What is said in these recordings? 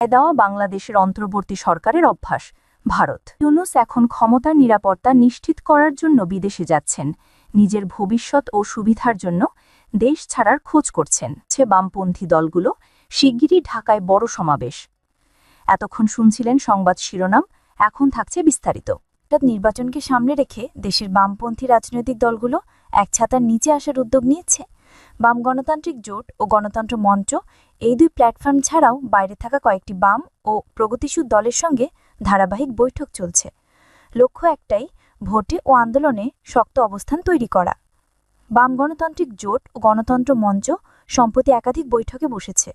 দেওয়া বাংলাদেশের অন্তর্বর্তী সরকারের অভ্যাস। ভারত ইউনূস এখন ক্ষমতার নিরাপত্তা নিশ্চিত করার জন্য বিদেশে যাচ্ছেন, নিজের ভবিষ্যৎ ও সুবিধার জন্য দেশ ছাড়ার খোঁজ করছেন। বামপন্থী দলগুলো শিগগিরই ঢাকায় বড় সমাবেশ। এতক্ষণ শুনছিলেন সংবাদ শিরোনাম, এখন থাকছে বিস্তারিত। নির্বাচনকে সামনে রেখে দেশের বামপন্থী রাজনৈতিক দলগুলো এক ছাতার নিচে আসার উদ্যোগ নিয়েছে। বাম গণতান্ত্রিক জোট ও গণতন্ত্র মঞ্চ এই দুই প্ল্যাটফর্ম ছাড়াও বাইরে থাকা কয়েকটি বাম ও প্রগতিশীল দলের সঙ্গে ধারাবাহিক বৈঠক চলছে। লক্ষ্য একটাই, ভোটে ও আন্দোলনে শক্ত অবস্থান তৈরি করা। বাম গণতান্ত্রিক জোট ও গণতন্ত্র মঞ্চ সম্প্রতি একাধিক বৈঠকে বসেছে।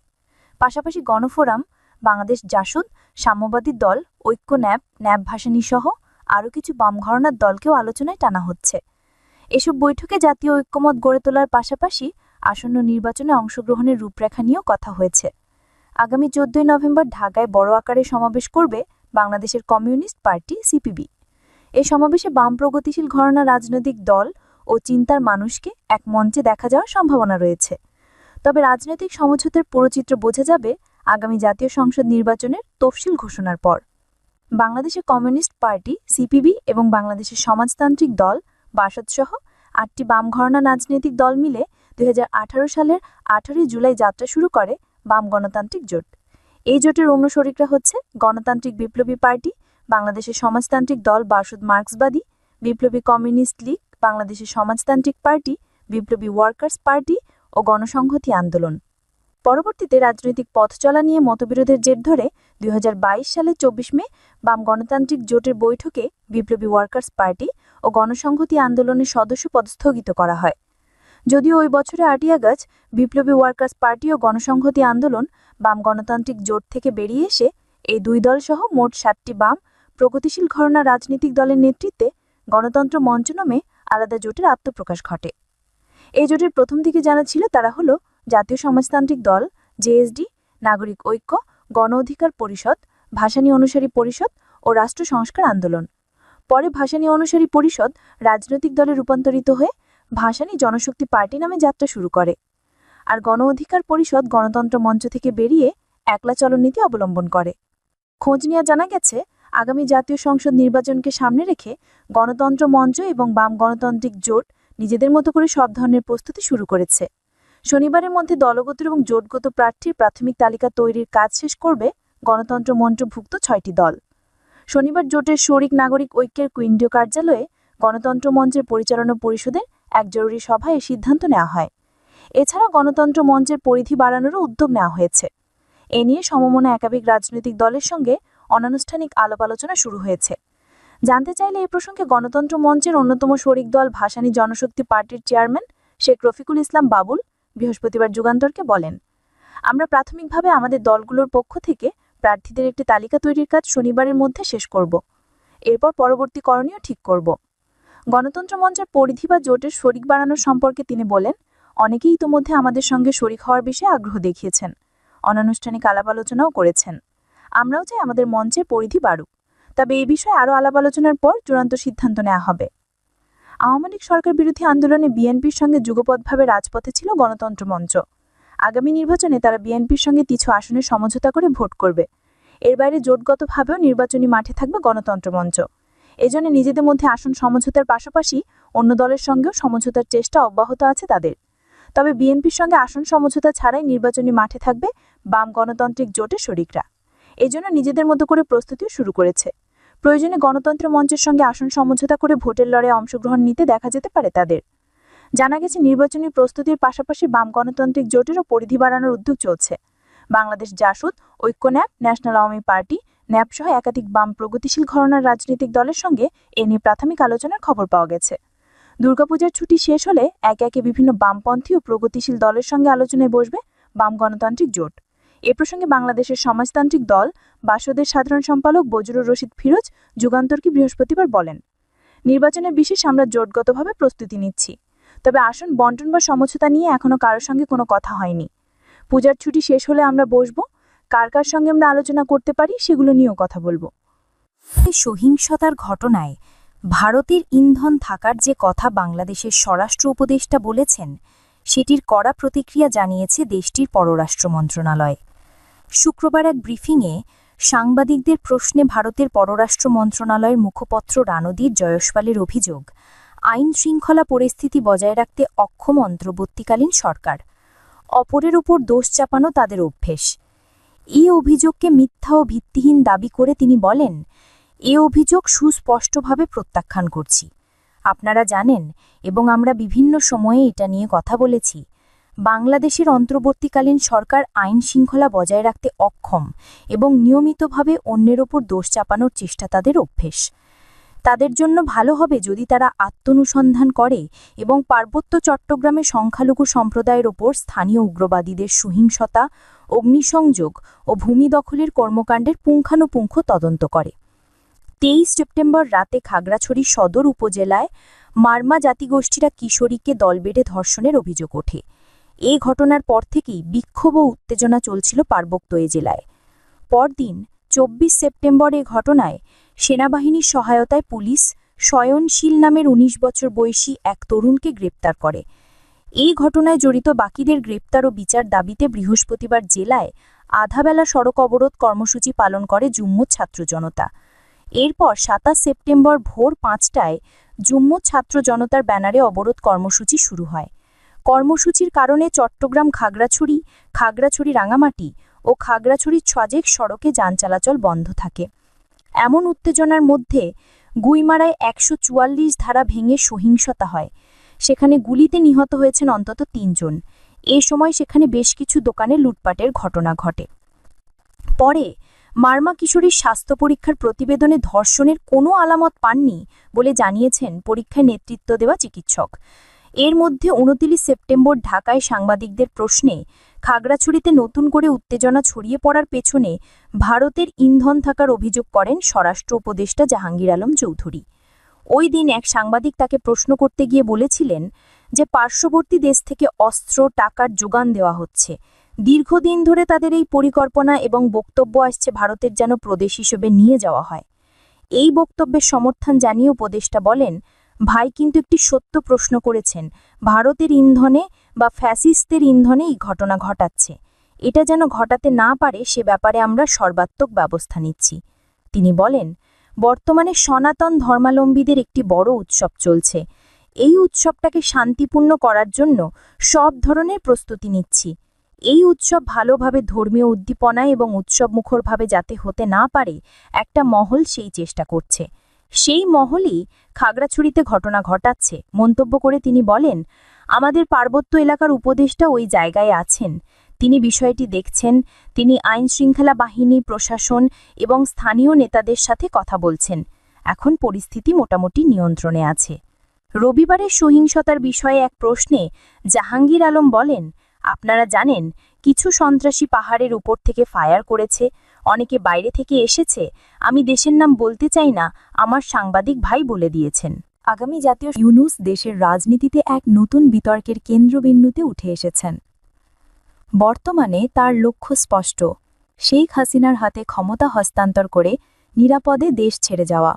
পাশাপাশি গণফোরাম, বাংলাদেশ জাসদ, সাম্যবাদী দল, ঐক্য ন্যাপ ভাসানী সহ আরও কিছু বাম ঘরানার দলকেও আলোচনায় টানা হচ্ছে। এসব বৈঠকে জাতীয় ঐক্যমত গড়ে তোলার পাশাপাশি আসন্ন নির্বাচনে অংশগ্রহণের রূপরেখা নিয়েও কথা হয়েছে। আগামী 14 নভেম্বর ঢাকায় বড় আকারে সমাবেশ করবে বাংলাদেশের কমিউনিস্ট পার্টি সিপিবি। এই সমাবেশে বাম প্রগতিশীল ঘরানা রাজনৈতিক দল ও চিন্তার মানুষকে এক মঞ্চে দেখা যাওয়ার সম্ভাবনা রয়েছে। তবে রাজনৈতিক সমঝোতার পুরো চিত্র বোঝা যাবে আগামী জাতীয় সংসদ নির্বাচনের তফসিল ঘোষণার পর। বাংলাদেশের কমিউনিস্ট পার্টি সিপিবি এবং বাংলাদেশের সমাজতান্ত্রিক দল বাসদসহ 8টি বাম ঘরানা রাজনৈতিক দল মিলে 2018 সালের 18 জুলাই যাত্রা শুরু করে বাম গণতান্ত্রিক জোট। এই জোটের অন্য শরিকরা হচ্ছে গণতান্ত্রিক বিপ্লবী পার্টি, বাংলাদেশের সমাজতান্ত্রিক দল বাসদ মার্ক্সবাদী, বিপ্লবী কমিউনিস্ট লীগ, বাংলাদেশের সমাজতান্ত্রিক পার্টি, বিপ্লবী ওয়ার্কার্স পার্টি ও গণসংহতি আন্দোলন। পরবর্তীতে রাজনৈতিক পথ চলা নিয়ে মতবিরোধের জের ধরে 2022 সালের 24 মে বাম গণতান্ত্রিক জোটের বৈঠকে বিপ্লবী ওয়ার্কার্স পার্টি ও গণসংহতি আন্দোলনের সদস্যপদ স্থগিত করা হয়। যদিও ওই বছরে 8 আগস্ট বিপ্লবী ওয়ার্কার্স পার্টি ও গণসংহতি আন্দোলন বাম গণতান্ত্রিক জোট থেকে বেরিয়ে এসে এই দুই দল সহ মোট 7টি বাম প্রগতিশীল ঘরানা রাজনৈতিক দলের নেতৃত্বে গণতন্ত্র মঞ্চ নামে আলাদা জোটের আত্মপ্রকাশ ঘটে। এই জোটের প্রথম দিকে জানা ছিল তারা হল জাতীয় সমাজতান্ত্রিক দল, জেএসডি, নাগরিক ঐক্য, গণ অধিকার পরিষদ, ভাসানী অনুসারী পরিষদ ও রাষ্ট্র সংস্কার আন্দোলন। পরে ভাসানী অনুসারী পরিষদ রাজনৈতিক দলে রূপান্তরিত হয়ে ভাসানী জনশক্তি পার্টি নামে যাত্রা শুরু করে। আর গণ অধিকার পরিষদ গণতন্ত্র মঞ্চ থেকে বেরিয়ে একলা চলনীতি অবলম্বন করে। খোঁজ নিয়ে জানা গেছে, আগামী জাতীয় সংসদ নির্বাচনকে সামনে রেখে গণতন্ত্র মঞ্চ এবং বাম গণতান্ত্রিক জোট নিজেদের মতো করে সব ধরনের প্রস্তুতি শুরু করেছে। শনিবারের মধ্যে দলগত এবং জোটগত প্রার্থীর প্রাথমিক তালিকা তৈরির কাজ শেষ করবে গণতন্ত্র মঞ্চভুক্ত 6টি দল। শনিবার জোটের শরিক নাগরিক ঐক্যের কেন্দ্রীয় কার্যালয়ে গণতন্ত্র মঞ্চের পরিচালনা পরিষদের এক জরুরি সভায় এই সিদ্ধান্ত নেওয়া হয়। এছাড়া গণতন্ত্র মঞ্চের পরিধি বাড়ানোরও উদ্যোগ নেওয়া হয়েছে। এ নিয়ে সমমনা একাধিক রাজনৈতিক দলের সঙ্গে অনানুষ্ঠানিক আলাপ আলোচনা শুরু হয়েছে। জানতে চাইলে এ প্রসঙ্গে গণতন্ত্র মঞ্চের অন্যতম শরিক দল ভাসানী জনশক্তি পার্টির চেয়ারম্যান শেখ রফিকুল ইসলাম বাবুল বৃহস্পতিবার যুগান্তরকে বলেন, আমরা প্রাথমিকভাবে আমাদের দলগুলোর পক্ষ থেকে প্রার্থীদের একটি তালিকা তৈরির কাজ শনিবারের মধ্যে শেষ করব। এরপর পরবর্তী করণীয় ঠিক করব। গণতন্ত্র মঞ্চের পরিধি বা জোটের শরিক বাড়ানোর সম্পর্কে তিনি বলেন, অনেকেই ইতোমধ্যে আমাদের সঙ্গে শরিক হওয়ার বিষয়ে আগ্রহ দেখিয়েছেন, অনানুষ্ঠানিক আলাপ আলোচনাও করেছেন। আমরাও চাই আমাদের মঞ্চের পরিধি বাড়ুক, তবে এই বিষয়ে আরও আলাপ আলোচনার পর চূড়ান্ত সিদ্ধান্ত নেওয়া হবে। আওয়ামী লীগ সরকার বিরোধী আন্দোলনে বিএনপির সঙ্গে যুগপথভাবে রাজপথে ছিল গণতন্ত্র মঞ্চ। আগামী নির্বাচনে তারা বিএনপির সঙ্গে কিছু আসনের সমঝোতা করে ভোট করবে। এর বাইরে জোটগতভাবেও নির্বাচনী মাঠে থাকবে গণতন্ত্র মঞ্চ। এজন্য নিজেদের মধ্যে আসন সমঝোতার পাশাপাশি অন্য দলের সঙ্গেও সমঝোতার চেষ্টা অব্যাহত আছে তাদের। তবে বিএনপির সঙ্গে আসন সমঝোতা ছাড়াই নির্বাচনী মাঠে থাকবে বাম গণতান্ত্রিক জোটের শরিকরা। এজন্য নিজেদের মতো করে প্রস্তুতিও শুরু করেছে। প্রয়োজনে গণতন্ত্র মঞ্চের সঙ্গে আসন সমঝোতা করে ভোটের লড়াইয়ে অংশগ্রহণ নিতে দেখা যেতে পারে তাদের। জানা গেছে, নির্বাচনী প্রস্তুতির পাশাপাশি বাম গণতান্ত্রিক জোটেরও পরিধি বাড়ানোর উদ্যোগ চলছে। বাংলাদেশ জাসদ, ঐক্য ন্যাশনাল আওয়ামী পার্টি, ন্যাপ সহ একাধিক বাম প্রগতিশীল ঘরানার রাজনৈতিক দলের সঙ্গে এ নিয়ে প্রাথমিক আলোচনার খবর পাওয়া গেছে। দুর্গাপূজার ছুটি শেষ হলে একে একে বিভিন্ন বামপন্থী ও প্রগতিশীল দলের সঙ্গে আলোচনায় বসবে বাম গণতান্ত্রিক জোট। এ প্রসঙ্গে বাংলাদেশের সমাজতান্ত্রিক দল বাসদের সাধারণ সম্পাদক বজরুর রশিদ ফিরোজ যুগান্তরকে বৃহস্পতিবার বলেন, নির্বাচনের বিশেষ আমরা জোটগতভাবে প্রস্তুতি নিচ্ছি, তবে আসন বন্টন বা সমঝোতা নিয়ে এখনও কারোর সঙ্গে কোনো কথা হয়নি। পূজার ছুটি শেষ হলে আমরা বসবো, কার কার সঙ্গে আমরা আলোচনা করতে পারি সেগুলো নিয়েও কথা বলবো। সহিংসতার ঘটনায় ভারতের ইন্ধন থাকার যে কথা বাংলাদেশের স্বরাষ্ট্র উপদেষ্টা বলেছেন, সেটির কড়া প্রতিক্রিয়া জানিয়েছে দেশটির পররাষ্ট্র মন্ত্রণালয়। শুক্রবার এক ব্রিফিংয়ে সাংবাদিকদের প্রশ্নে ভারতের পররাষ্ট্র মন্ত্রণালয়ের মুখপাত্র রণদীপ জয়সওয়ালের অভিযোগ, আইন শৃঙ্খলা পরিস্থিতি বজায় রাখতে অক্ষম অন্তর্বর্তীকালীন সরকার। অপরের উপর দোষ চাপানো তাদের অভ্যেস। এই অভিযোগকে মিথ্যা ও ভিত্তিহীন দাবি করে তিনি বলেন, এ অভিযোগ সুস্পষ্টভাবে প্রত্যাখ্যান করছি। আপনারা জানেন এবং আমরা বিভিন্ন সময়ে এটা নিয়ে কথা বলেছি, বাংলাদেশের অন্তর্বর্তীকালীন সরকার আইন শৃঙ্খলা বজায় রাখতে অক্ষম এবং নিয়মিতভাবে অন্যের ওপর দোষ চাপানোর চেষ্টা তাদের অভ্যেস। তাদের জন্য ভালো হবে যদি তারা আত্মনুসন্ধান করে এবং পার্বত্য চট্টগ্রামে সংখ্যালঘু সম্প্রদায়ের ওপর স্থানীয় উগ্রবাদীদের সহিংসতা, অগ্নিসংযোগ ও ভূমি দখলের কর্মকাণ্ডের পুঙ্খানুপুঙ্খ তদন্ত করে। 23 সেপ্টেম্বর রাতে খাগড়াছড়ি সদর উপজেলায় মারমা জাতিগোষ্ঠীরা কিশোরীকে দল বেঁধে ধর্ষণের অভিযোগ ওঠে। এই ঘটনার পর থেকেই বিক্ষোভ ও উত্তেজনা চলছিল পার্বত্য এ জেলায়। পরদিন 24 সেপ্টেম্বর এ ঘটনায় সেনাবাহিনীর সহায়তায় পুলিশ শয়নশীল নামের 19 বছর বয়সী এক তরুণকে গ্রেপ্তার করে। এই ঘটনায় জড়িত বাকিদের গ্রেপ্তার ও বিচার দাবিতে বৃহস্পতিবার জেলায় আধাবেলা সড়ক অবরোধ কর্মসূচি পালন করে জুম্মুর ছাত্র জনতা। এরপর 27 সেপ্টেম্বর ভোর 5টায় জুম্মুর ছাত্র জনতার ব্যানারে অবরোধ কর্মসূচি শুরু হয়। কর্মসূচির কারণে চট্টগ্রাম খাগড়াছড়ি, খাগড়াছড়ি রাঙামাটি ও খাগড়াছড়ি ছজেক সড়কে যান চলাচল বন্ধ থাকে। এমন উত্তেজনার মধ্যে গুইমারায় 144 ধারা ভেঙে সহিংসতা হয়। সেখানে গুলিতে নিহত হয়েছেন অন্তত 3 জন। এ সময় সেখানে বেশ কিছু দোকানে লুটপাটের ঘটনা ঘটে। পরে মারমা কিশোরীর স্বাস্থ্য পরীক্ষার প্রতিবেদনে ধর্ষণের কোনো আলামত পাননি বলে জানিয়েছেন পরীক্ষায় নেতৃত্ব দেওয়া চিকিৎসক। এর মধ্যে 29 সেপ্টেম্বর ঢাকায় সাংবাদিকদের প্রশ্নে খাগড়াছড়িতে নতুন করে উত্তেজনা ছড়িয়ে পড়ার পেছনে ভারতের ইন্ধন থাকার অভিযোগ করেন স্বরাষ্ট্র উপদেষ্টা জাহাঙ্গীর আলম চৌধুরী। ওই দিন এক সাংবাদিক তাকে প্রশ্ন করতে গিয়ে বলেছিলেন যে পার্শ্ববর্তী দেশ থেকে অস্ত্র, টাকার যোগান দেওয়া হচ্ছে। দীর্ঘদিন ধরে তাদের এই পরিকল্পনা এবং বক্তব্য আসছে ভারতের যেন প্রদেশ হিসেবে নিয়ে যাওয়া হয়। এই বক্তব্যের সমর্থন জানিয়ে উপদেষ্টা বলেন, ভাই কিন্তু একটি সত্য প্রশ্ন করেছেন, ভারতের ইন্ধনে বা ফ্যাসিস্টদের ইন্ধনে এই ঘটনা ঘটাচ্ছে। এটা যেন ঘটাতে না পারে সে ব্যাপারে আমরা সর্বাত্মক ব্যবস্থা নিচ্ছি। তিনি বলেন, বর্তমানে সনাতন ধর্মাবলম্বীদের একটি বড় উৎসব চলছে। এই উৎসবটাকে শান্তিপূর্ণ করার জন্য সব ধরনের প্রস্তুতি নিচ্ছি। এই উৎসব ভালোভাবে ধর্মীয় উদ্দীপনা এবং উৎসবমুখরভাবে যাতে হতে না পারে একটা মহল সেই চেষ্টা করছে। সেই মহলই খাগড়াছড়িতে ঘটনা ঘটাচ্ছে মন্তব্য করে তিনি বলেন, আমাদের পার্বত্য এলাকার উপদেষ্টা ওই জায়গায় আছেন। তিনি বিষয়টি দেখছেন। তিনি আইন শৃঙ্খলা বাহিনী, প্রশাসন এবং স্থানীয় নেতাদের সাথে কথা বলছেন। এখন পরিস্থিতি মোটামুটি নিয়ন্ত্রণে আছে। রবিবারের সহিংসতার বিষয়ে এক প্রশ্নে জাহাঙ্গীর আলম বলেন, আপনারা জানেন কিছু সন্ত্রাসী পাহাড়ের উপর থেকে ফায়ার করেছে, অনেকে বাইরে থেকে এসেছে। আমি দেশের নাম বলতে চাই না, আমার সাংবাদিক ভাই বলে দিয়েছেন। আগামী জাতীয় ইউনূস দেশের রাজনীতিতে এক নতুন বিতর্কের কেন্দ্রবিন্দুতে উঠে এসেছেন। বর্তমানে তার লক্ষ্য স্পষ্ট, শেখ হাসিনার হাতে ক্ষমতা হস্তান্তর করে নিরাপদে দেশ ছেড়ে যাওয়া।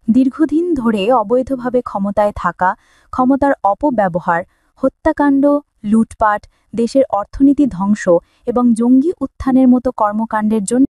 দীর্ঘদিন ধরে অবৈধভাবে ক্ষমতায় থাকা, ক্ষমতার অপব্যবহার, হত্যাকাণ্ড, লুটপাট, দেশের অর্থনীতি ধ্বংস এবং জঙ্গি উত্থানের মতো কর্মকাণ্ডের জন্য